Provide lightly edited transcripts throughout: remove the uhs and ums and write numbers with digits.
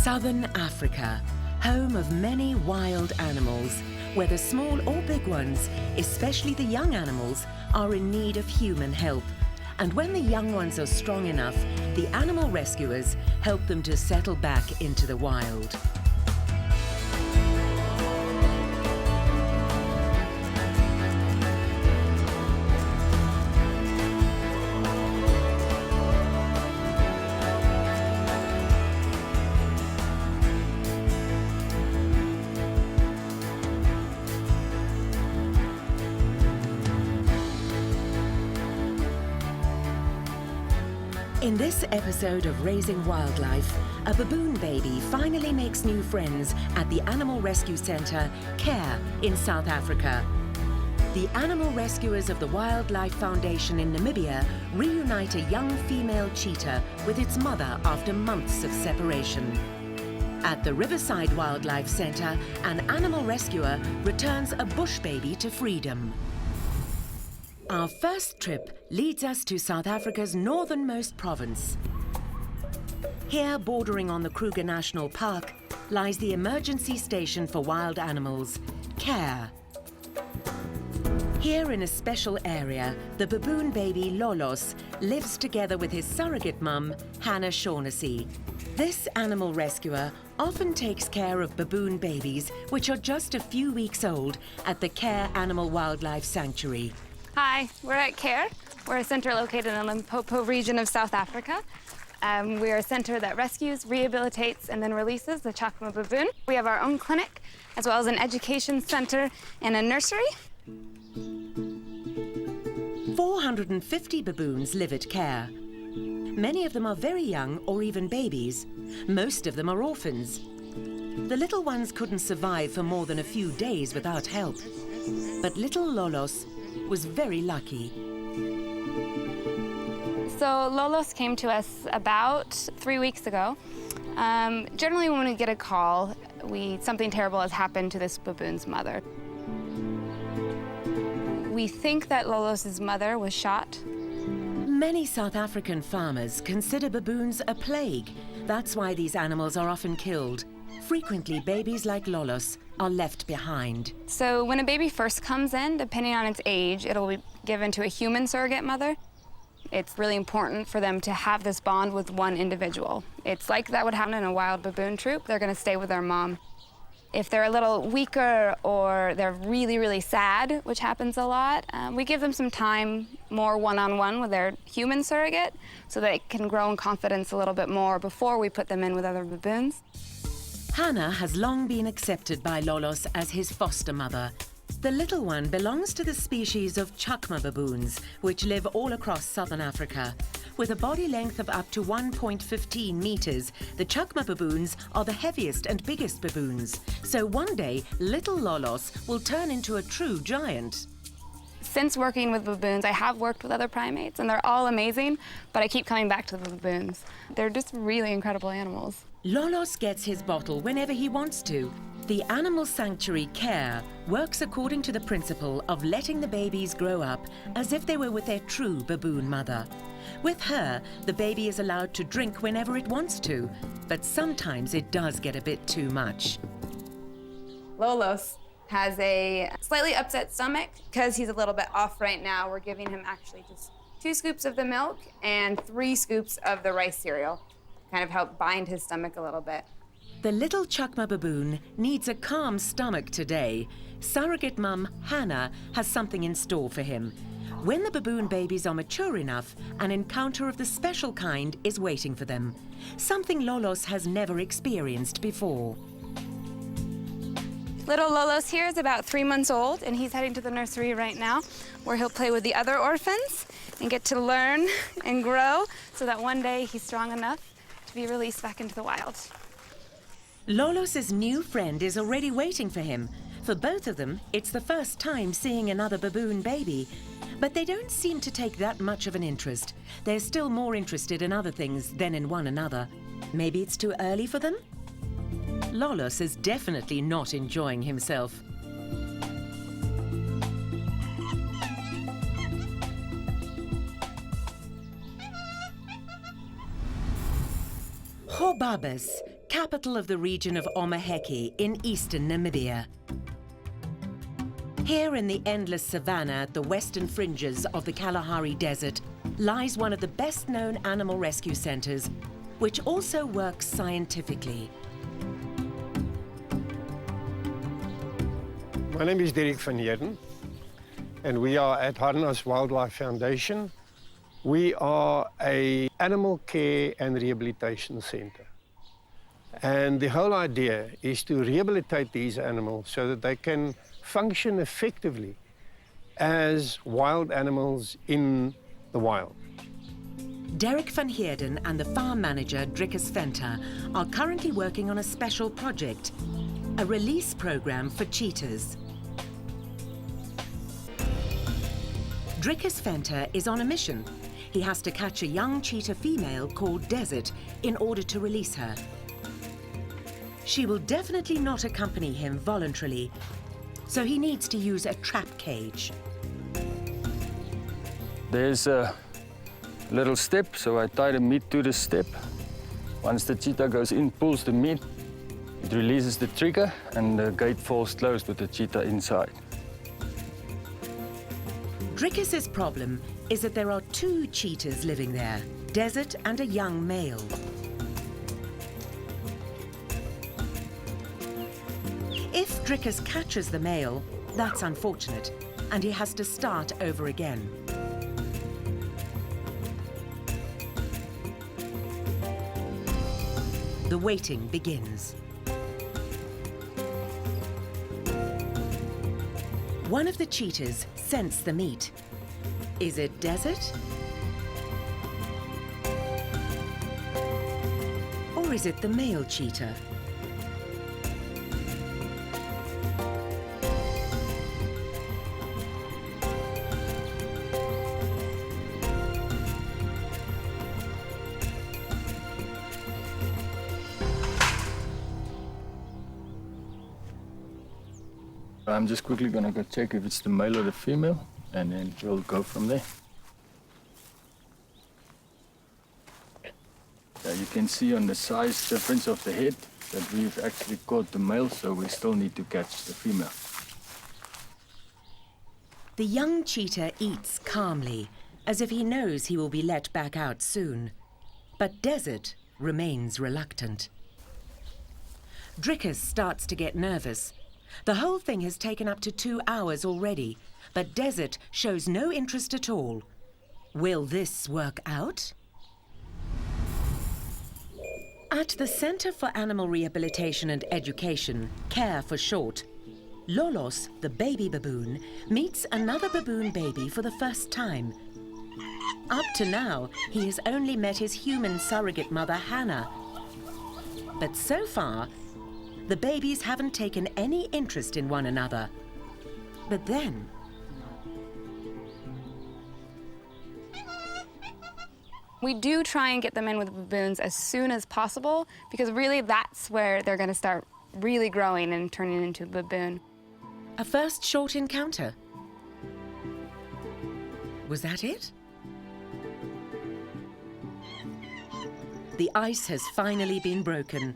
Southern Africa, home of many wild animals, whether small or big ones, especially the young animals, are in need of human help. And when the young ones are strong enough, the animal rescuers help them to settle back into the wild. In this episode of Raising Wildlife, a baboon baby finally makes new friends at the Animal Rescue Centre, CARE, in South Africa. The animal rescuers of the Wildlife Foundation in Namibia reunite a young female cheetah with its mother after months of separation. At the Riverside Wildlife Centre, an animal rescuer returns a bush baby to freedom. Our first trip leads us to South Africa's northernmost province. Here, bordering on the Kruger National Park, lies the emergency station for wild animals, CARE. Here in a special area, the baboon baby Lolos lives together with his surrogate mum, Hannah Shaughnessy. This animal rescuer often takes care of baboon babies, which are just a few weeks old, at the CARE Animal Wildlife Sanctuary. Hi, we're at CARE. We're a centre located in the Limpopo region of South Africa. We are a centre that rescues, rehabilitates, and then releases the Chakma baboon. We have our own clinic, as well as an education centre and a nursery. 450 baboons live at CARE. Many of them are very young or even babies. Most of them are orphans. The little ones couldn't survive for more than a few days without help. But little Lolos was very lucky. So Lolos came to us about 3 weeks ago. Generally when we get a call, something terrible has happened to this baboon's mother. We think that Lolos's mother was shot. Many South African farmers consider baboons a plague. That's why these animals are often killed. Frequently, babies like Lolos are left behind. So when a baby first comes in, depending on its age, it'll be given to a human surrogate mother. It's really important for them to have this bond with one individual. It's like that would happen in a wild baboon troop. They're going to stay with their mom. If they're a little weaker or they're really, really sad, which happens a lot, we give them some time more one-on-one with their human surrogate so that it can grow in confidence a little bit more before we put them in with other baboons. Hannah has long been accepted by Lolos as his foster mother. The little one belongs to the species of Chakma baboons, which live all across southern Africa. With a body length of up to 1.15 meters, the Chakma baboons are the heaviest and biggest baboons. So one day, little Lolos will turn into a true giant. Since working with baboons, I have worked with other primates, and they're all amazing, but I keep coming back to the baboons. They're just really incredible animals. Lolos gets his bottle whenever he wants to. The animal sanctuary CARE works according to the principle of letting the babies grow up as if they were with their true baboon mother. With her, the baby is allowed to drink whenever it wants to, but sometimes it does get a bit too much. Lolos has a slightly upset stomach because he's a little bit off right now. We're giving him actually just 2 scoops of the milk and 3 scoops of the rice cereal. Kind of help bind his stomach a little bit. The little Chakma baboon needs a calm stomach today. Surrogate mum Hannah has something in store for him. When the baboon babies are mature enough, an encounter of the special kind is waiting for them. Something Lolos has never experienced before. Little Lolos here is about 3 months old, and he's heading to the nursery right now, where he'll play with the other orphans and get to learn and grow so that one day he's strong enough to be released back into the wild. Lolos's new friend is already waiting for him. For both of them, it's the first time seeing another baboon baby. But they don't seem to take that much of an interest. They're still more interested in other things than in one another. Maybe it's too early for them? Lolos is definitely not enjoying himself. Hobabus, capital of the region of Omaheke in eastern Namibia. Here in the endless savanna at the western fringes of the Kalahari Desert lies one of the best-known animal rescue centres, which also works scientifically. My name is Derek van Heerden, and we are at Riverside Wildlife Foundation. We are an animal care and rehabilitation centre. And the whole idea is to rehabilitate these animals so that they can function effectively as wild animals in the wild. Derek van Heerden and the farm manager, Riverside Venter, are currently working on a special project, a release program for cheetahs. Riverside Venter is on a mission. He has to catch a young cheetah female called Desert in order to release her. She will definitely not accompany him voluntarily, so he needs to use a trap cage. There's a little step, so I tie the meat to the step. Once the cheetah goes in, pulls the meat, it releases the trigger and the gate falls closed with the cheetah inside. Riverside's problem is that there are two cheetahs living there, Desert and a young male. If Riverside catches the male, that's unfortunate, and he has to start over again. The waiting begins. One of the cheetahs scents the meat. Is it Desert? Or is it the male cheetah? I'm just quickly gonna go check if it's the male or the female, and then we'll go from there. Yeah, you can see on the size difference of the head that we've actually caught the male, so we still need to catch the female. The young cheetah eats calmly, as if he knows he will be let back out soon. But Desert remains reluctant. Riverside starts to get nervous. The whole thing has taken up to 2 hours already, but Desert shows no interest at all. Will this work out? At the Centre for Animal Rehabilitation and Education, CARE for short, Lolos, the baby baboon, meets another baboon baby for the first time. Up to now, he has only met his human surrogate mother, Hannah. But so far, the babies haven't taken any interest in one another. But then... We do try and get them in with baboons as soon as possible, because really that's where they're going to start really growing and turning into a baboon. A first short encounter. Was that it? The ice has finally been broken.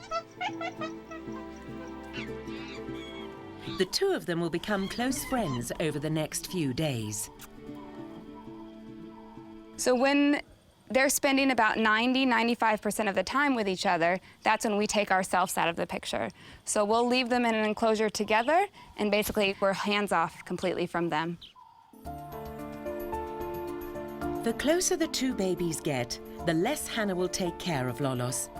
The two of them will become close friends over the next few days. So when they're spending about 90–95% of the time with each other, that's when we take ourselves out of the picture. So we'll leave them in an enclosure together, and basically we're hands off completely from them. The closer the two babies get, the less Hannah will take care of Lolos.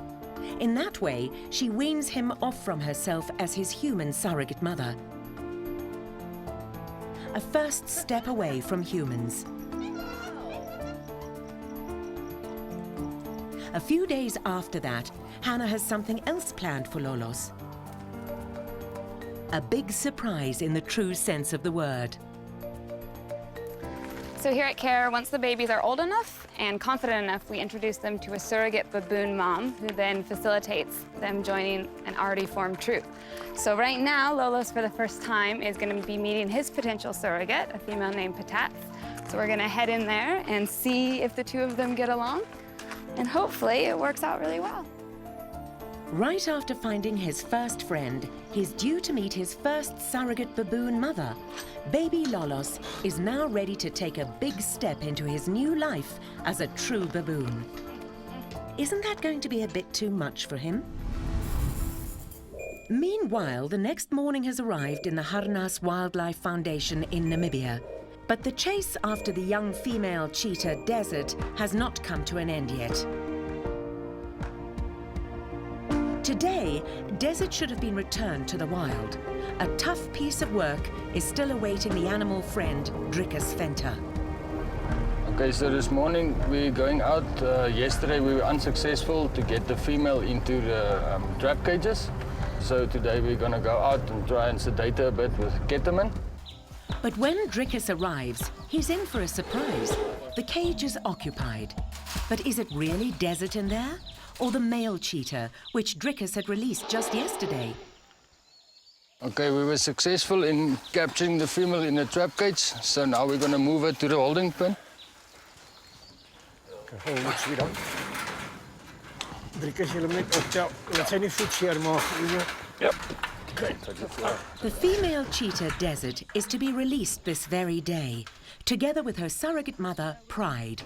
In that way, she weans him off from herself as his human surrogate mother. A first step away from humans. A few days after that, Hannah has something else planned for Lolos. A big surprise in the true sense of the word. So here at CARE, once the babies are old enough and confident enough, we introduce them to a surrogate baboon mom who then facilitates them joining an already formed troop. So right now, Lolos, for the first time, is going to be meeting his potential surrogate, a female named Patat. So we're going to head in there and see if the two of them get along, and hopefully it works out really well. Right after finding his first friend, he's due to meet his first surrogate baboon mother. Baby Lolos is now ready to take a big step into his new life as a true baboon. Isn't that going to be a bit too much for him? Meanwhile, the next morning has arrived in the Harnas Wildlife Foundation in Namibia. But the chase after the young female cheetah Desert has not come to an end yet. Today, Desert should have been returned to the wild. A tough piece of work is still awaiting the animal friend, Drickus Venter. Okay, so this morning we're going out. Yesterday we were unsuccessful to get the female into the trap cages. So today we're going to go out and try and sedate her a bit with ketamine. But when Drickus arrives, he's in for a surprise. The cage is occupied. But is it really Desert in there? Or the male cheetah, which Drickus had released just yesterday? Okay, we were successful in capturing the female in the trap cage. So now we're going to move her to the holding pen. Okay, hold it, sweetheart. Drickus, jy moet net optel. Laat sy nie voet seer maak. Yep. Okay. The female cheetah Desert is to be released this very day, together with her surrogate mother, Pride.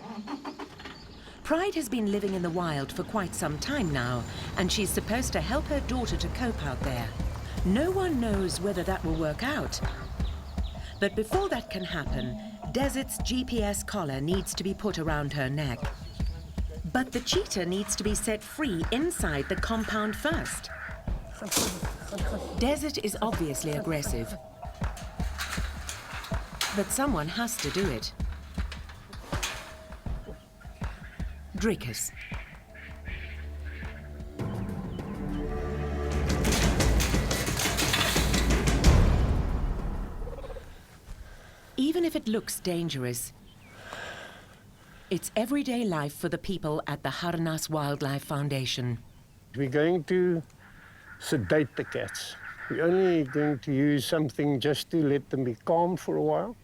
Pride has been living in the wild for quite some time now, and she's supposed to help her daughter to cope out there. No one knows whether that will work out. But before that can happen, Desert's GPS collar needs to be put around her neck. But the cheetah needs to be set free inside the compound first. Desert is obviously aggressive, but someone has to do it. Drickus. Even if it looks dangerous, it's everyday life for the people at the Harnas Wildlife Foundation. We're going to sedate the cats. We're only going to use something just to let them be calm for a while.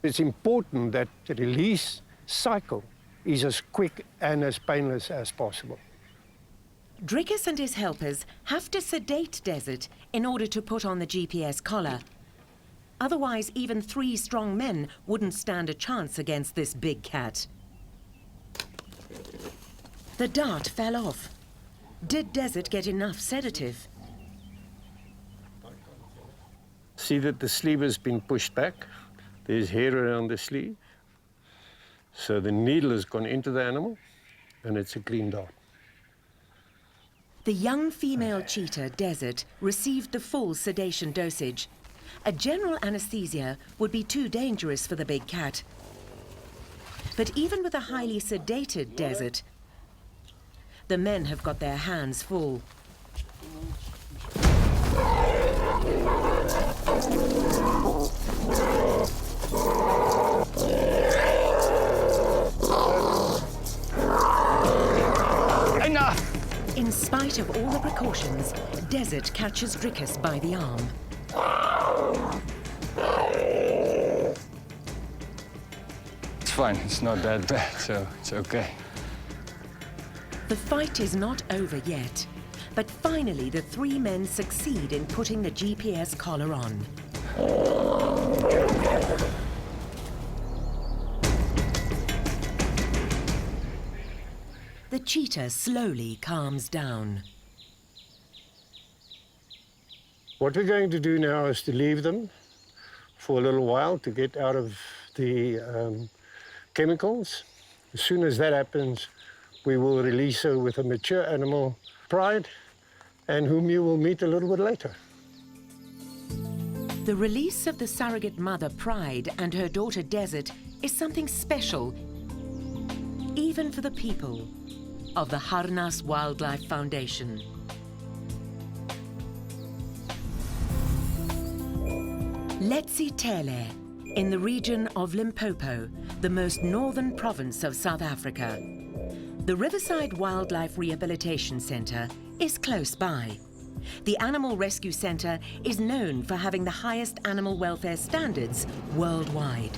It's important that the release cycle is as quick and as painless as possible. Drickus and his helpers have to sedate Desert in order to put on the GPS collar. Otherwise, even 3 strong men wouldn't stand a chance against this big cat. The dart fell off. Did Desert get enough sedative? See that the sleeve has been pushed back. There's hair around the sleeve. So the needle has gone into the animal, and it's a clean dart. The young female cheetah, Desert, received the full sedation dosage. A general anesthesia would be too dangerous for the big cat. But even with a highly sedated Desert, the men have got their hands full. Enough! In spite of all the precautions, Desert catches Drickus by the arm. It's fine, it's not that bad, so it's okay. The fight is not over yet, but finally the 3 men succeed in putting the GPS collar on. The cheetah slowly calms down. What we're going to do now is to leave them for a little while to get out of the chemicals. As soon as that happens, we will release her with a mature animal, Pride, and whom you will meet a little bit later. The release of the surrogate mother, Pride, and her daughter, Desert, is something special, even for the people of the Harnas Wildlife Foundation. Letsitele, in the region of Limpopo, the most northern province of South Africa. The Riverside Wildlife Rehabilitation Centre is close by. The Animal Rescue Centre is known for having the highest animal welfare standards worldwide.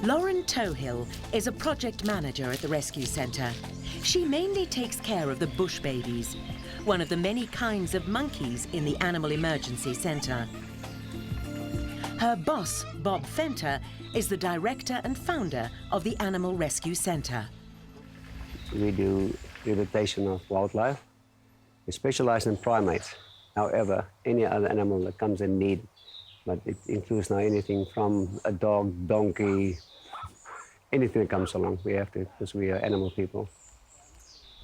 Lauren Tohill is a project manager at the rescue centre. She mainly takes care of the bush babies, one of the many kinds of monkeys in the Animal Emergency Centre. Her boss, Bob Fenter, is the director and founder of the Animal Rescue Centre. We do rehabilitation of wildlife. We specialize in primates. However, any other animal that comes in need, but it includes now anything from a dog, donkey, anything that comes along, we have to, because we are animal people.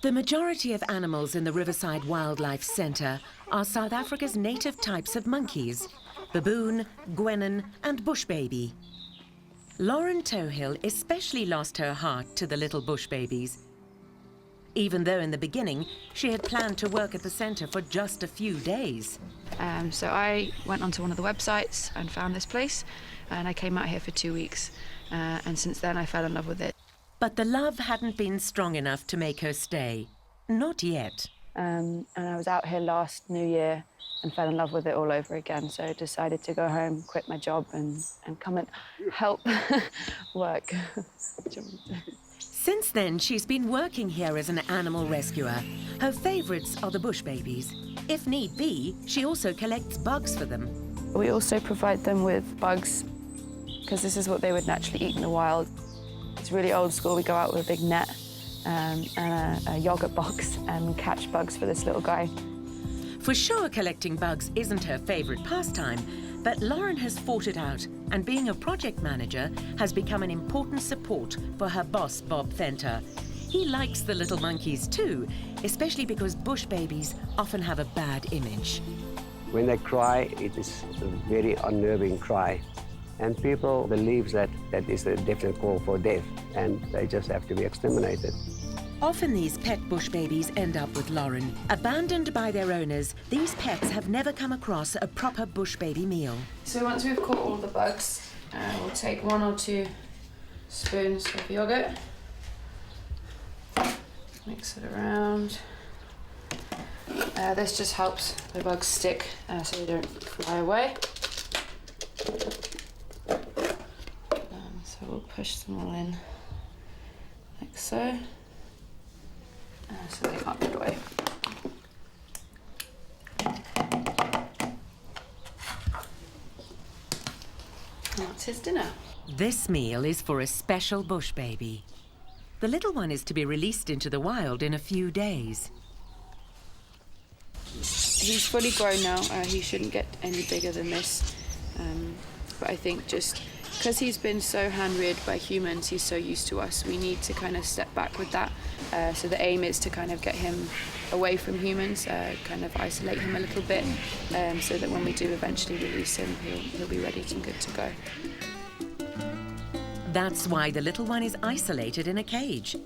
The majority of animals in the Riverside Wildlife Centre are South Africa's native types of monkeys: baboon, guenon and bush baby. Lauren Tohill especially lost her heart to the little bush babies, even though in the beginning she had planned to work at the centre for just a few days. So I went onto one of the websites and found this place, and I came out here for 2 weeks, and since then I fell in love with it. But the love hadn't been strong enough to make her stay. Not yet. And I was out here last New Year and fell in love with it all over again, so I decided to go home, quit my job and come and help work. Since then, she's been working here as an animal rescuer. Her favourites are the bush babies. If need be, she also collects bugs for them. We also provide them with bugs, because this is what they would naturally eat in the wild. It's really old school. We go out with a big net and a yogurt box and catch bugs for this little guy. For sure, collecting bugs isn't her favourite pastime, but Lauren has fought it out, and being a project manager has become an important support for her boss, Bob Fenter. He likes the little monkeys too, especially because bush babies often have a bad image. When they cry, it is a very unnerving cry. And people believe that that is a definite call for death, and they just have to be exterminated. Often these pet bush babies end up with Lauren. Abandoned by their owners, these pets have never come across a proper bush baby meal. So once we've caught all the bugs, we'll take 1 or 2 spoons of yogurt, mix it around. This just helps the bugs stick so they don't fly away. So we'll push them all in like so, so they can't get away. That's his dinner. This meal is for a special bush baby. The little one is to be released into the wild in a few days. He's fully grown now. He shouldn't get any bigger than this. But I think just because he's been so hand-reared by humans, he's so used to us, we need to kind of step back with that. So the aim is to kind of get him away from humans, kind of isolate him a little bit, so that when we do eventually release him, he'll be ready and good to go. That's why the little one is isolated in a cage.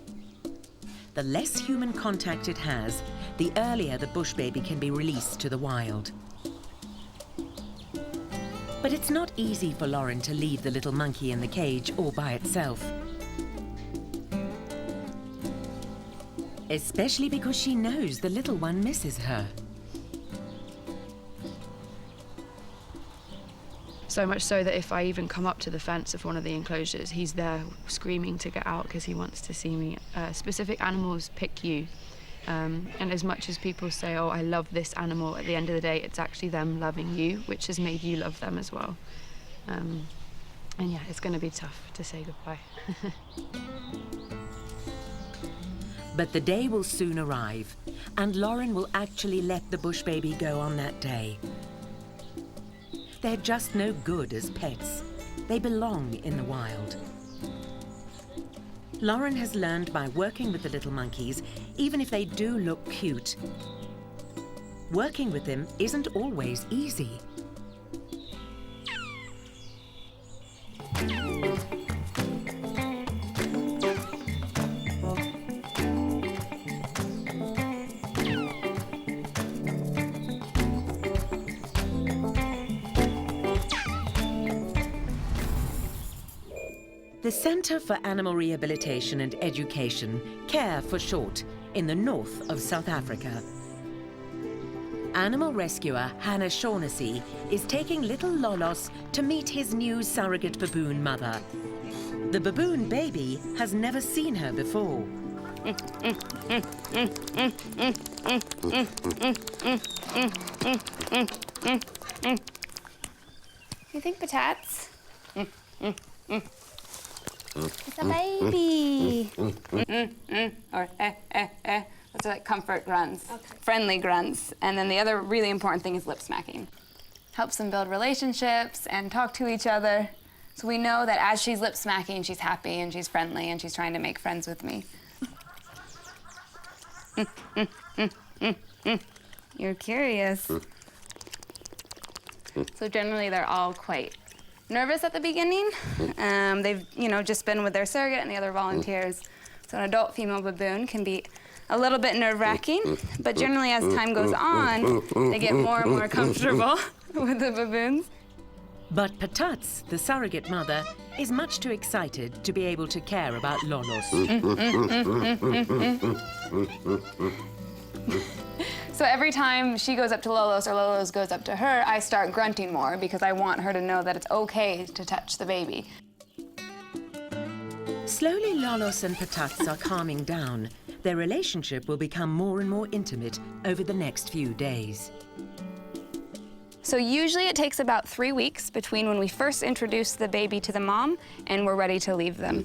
The less human contact it has, the earlier the bush baby can be released to the wild. But it's not easy for Lauren to leave the little monkey in the cage all by itself. Especially because she knows the little one misses her. So much so that if I even come up to the fence of one of the enclosures, he's there screaming to get out because he wants to see me. Specific animals pick you. And as much as people say, oh, I love this animal, at the end of the day, it's actually them loving you, which has made you love them as well. And yeah, it's going to be tough to say goodbye. But the day will soon arrive, and Lauren will actually let the bush baby go on that day. They're just no good as pets. They belong in the wild. Lauren has learned by working with the little monkeys, even if they do look cute, working with them isn't always easy. The Centre for Animal Rehabilitation and Education, CARE for short, in the north of South Africa. Animal rescuer Hannah Shaughnessy is taking little Lolos to meet his new surrogate baboon mother. The baboon baby has never seen her before. You think, Patats? It's a baby. Or Those are like comfort grunts, friendly grunts. And then the other really important thing is lip smacking. Helps them build relationships and talk to each other. So we know that as she's lip smacking, she's happy and she's friendly and she's trying to make friends with me. You're curious. So generally they're all quite nervous at the beginning. They've, just been with their surrogate and the other volunteers. So an adult female baboon can be a little bit nerve-wracking, but generally as time goes on, they get more and more comfortable with the baboons. But Patats, the surrogate mother, is much too excited to be able to care about Lolos. So every time she goes up to Lolos or Lolos goes up to her, I start grunting more because I want her to know that it's okay to touch the baby. Slowly, Lolos and Patats are calming down. Their relationship will become more and more intimate over the next few days. So usually it takes about 3 weeks between when we first introduce the baby to the mom and we're ready to leave them.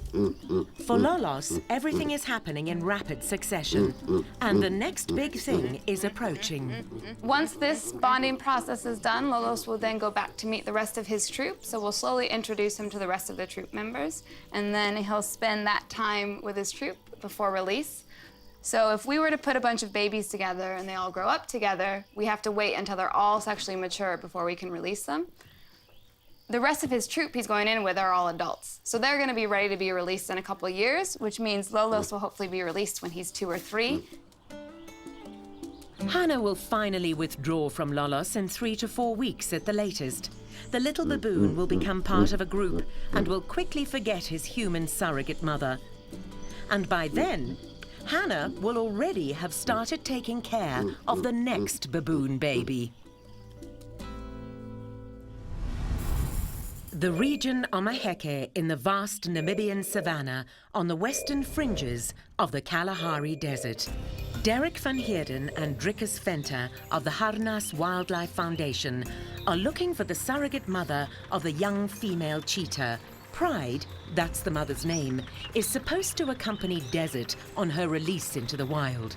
For Lolos, everything is happening in rapid succession, and the next big thing is approaching. Once this bonding process is done, Lolos will then go back to meet the rest of his troop. So we'll slowly introduce him to the rest of the troop members, and then he'll spend that time with his troop before release. So if we were to put a bunch of babies together and they all grow up together, we have to wait until they're all sexually mature before we can release them. The rest of his troop he's going in with are all adults. So they're going to be ready to be released in a couple of years, which means Lolos will hopefully be released when he's 2 or 3. Hannah will finally withdraw from Lolos in 3 to 4 weeks at the latest. The little baboon will become part of a group and will quickly forget his human surrogate mother. And by then, Hannah will already have started taking care of the next baboon baby. The region Omaheke in the vast Namibian savanna on the western fringes of the Kalahari Desert. Derek van Heerden and Drickus Venter of the Harnas Wildlife Foundation are looking for the surrogate mother of the young female cheetah. Pride, that's the mother's name, is supposed to accompany Desert on her release into the wild.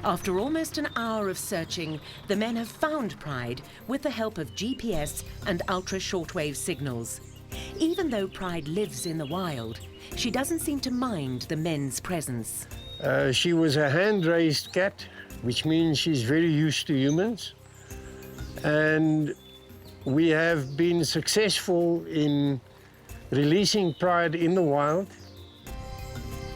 After almost an hour of searching, the men have found Pride with the help of GPS and ultra-shortwave signals. Even though Pride lives in the wild, she doesn't seem to mind the men's presence. She was a hand-raised cat, which means she's very used to humans. And we have been successful in releasing Pride in the wild.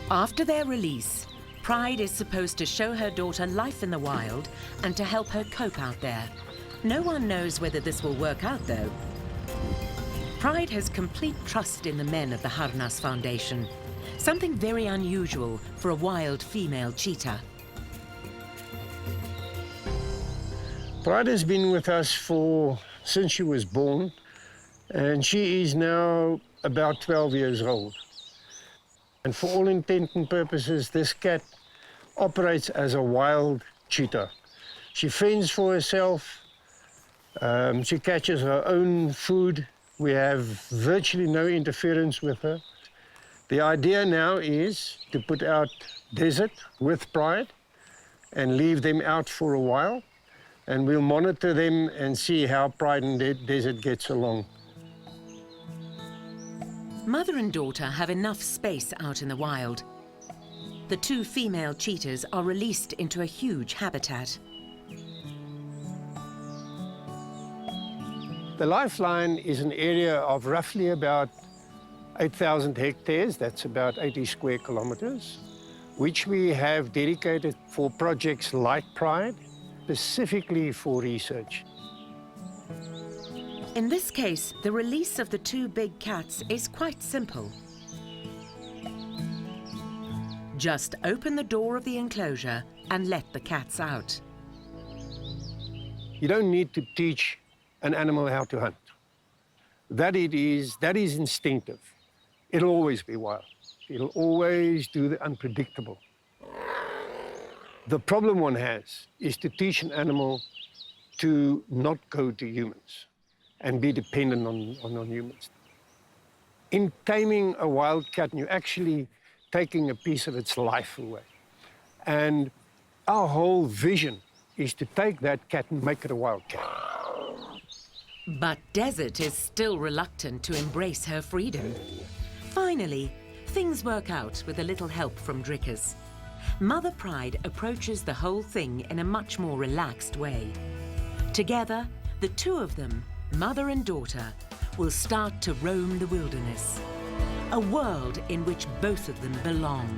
After their release, Pride is supposed to show her daughter life in the wild and to help her cope out there. No one knows whether this will work out, though. Pride has complete trust in the men of the Harnas Foundation, something very unusual for a wild female cheetah. Pride has been with us since she was born, and she is now about 12 years old. And for all intent and purposes, this cat operates as a wild cheetah. She fends for herself, she catches her own food. We have virtually no interference with her. The idea now is to put out Desert with Pride and leave them out for a while, and we'll monitor them and see how Pride and Desert gets along. Mother and daughter have enough space out in the wild. The 2 female cheetahs are released into a huge habitat. The lifeline is an area of roughly about 8,000 hectares, that's about 80 square kilometers, which we have dedicated for projects like Pride, specifically for research. In this case, the release of the 2 big cats is quite simple. Just open the door of the enclosure and let the cats out. You don't need to teach an animal how to hunt. That is instinctive. it'll always be wild. It'll always do the unpredictable. The problem one has is to teach an animal to not go to humans and be dependent on humans. In taming a wild cat, you're actually taking a piece of its life away. And our whole vision is to take that cat and make it a wild cat. But Desert is still reluctant to embrace her freedom. Finally, things work out with a little help from Drickers. Mother Pride approaches the whole thing in a much more relaxed way. Together, the two of them, mother and daughter, will start to roam the wilderness. A world in which both of them belong.